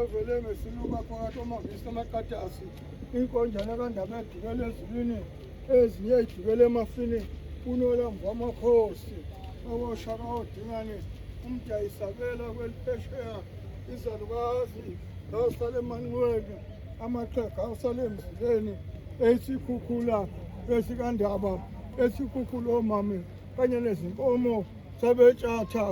ovele ngesiluka phakathi omangisi amakatasi inkonjana kandaba edukela ezulwini ezinye ey'dukela emafini kunolamvu amakhosi okoshaka odingane umuntu ayisabela kweliphesheya izalukazi awusale emanxiweni amaxhega awusale emzileni esikhukhula esikandaba esikhukhula omami kanye nezinkomo sabetshatha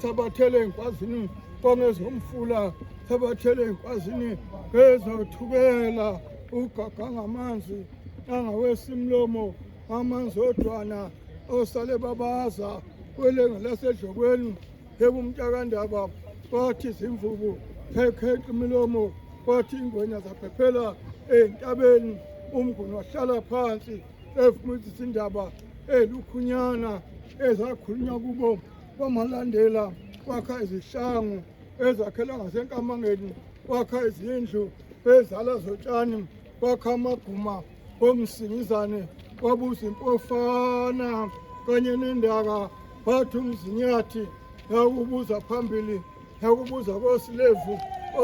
sabathele ey'nkwazini kwangezomfula sabathele ey'nkwazini ngezothukela ugaga ngamanzi angawesimlomo amanzi odwana osale babaza kwelenge lasedlokweni ebumntakandaba kwathi izimvubu khekeqa imilomo kwathi ingwenya zaphephela ey'ntabeni umnguni wahlala phansi efumisa indaba elukhunyana ezakhulunywa kubo kwamalandela kwakha izihlangu ezakhela ngasenkamangeni kwakha izindlu ezala zotshani kwakha amaguma omsingizane kwabuza impofana kanye nendaka wathi umzinyathi yakubuza phambili yakubuza kosilevu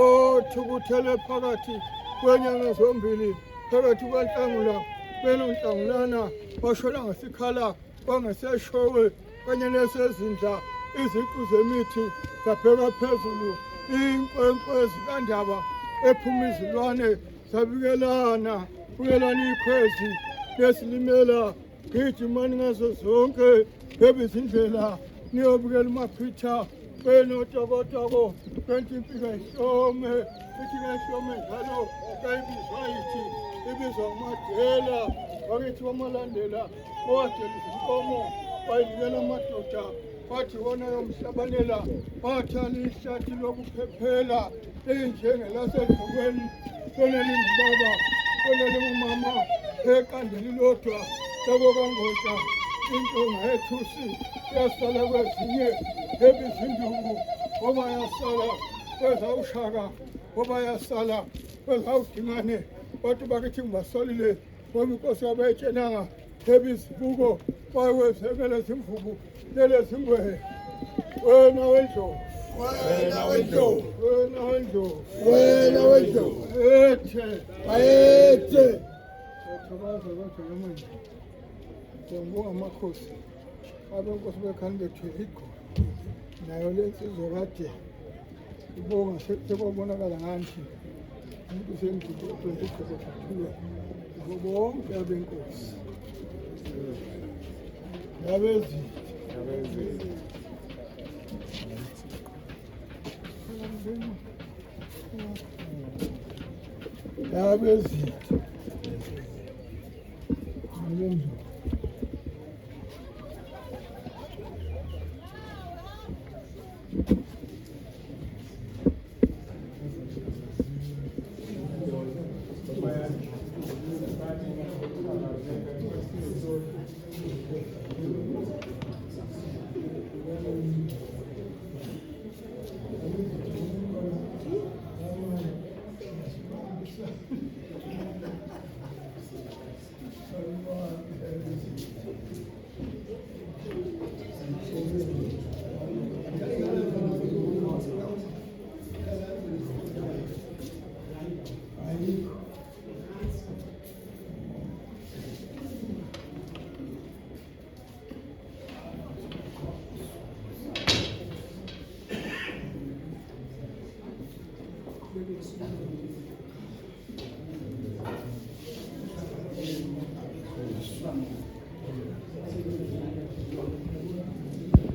othukuthele phakathi kwenyanga zombili phakathi kwanhlangula kwelonhlangulana washona ngesikhala kwangeseshowe kanye nesezindla iziqu zemithi zabheka phezulu inkwenkwezi kandaba ephuma izilwane zabikelana bukelana ikhwezi besilimela gijimani ngazo zonke ebizindlela niyobukela umaphitha kwenotokotoko kwenti impilo ihlome ithi ngehlome njalo kayibizwa yithi ibizwa ngumadela wakithi wamalandela owadela izinkomo wayinikela amadoda wathi wona yomhlabalela wathana ihlathi lokuphephela enjengelasedlokweni konelindibaba konele umama eqandeli lodwa labokangoda intonga ethusi yasala kwezinye ebizinduku ngoba yasala kwezawushaka ngoba yasala kwezawudingane kodwa bakithi ngibasolile ngoba inkosi wabayetshenanga ebizibuko bayewezekele zimvubu lelezingwehe wena wendlovu wena wendlovu wena wendlovu wena wendlovu ethe ayethe yathokoza kodwa namanje siyambonga amakhosi abenkosi bekhani bethwele igqoka nayo le nsizwa kade ibonga sekwabonakala ngani umuntu sengidudwe igqoka thathuwe nabo bonke abenkosi yabezitha yabezitha Thank you.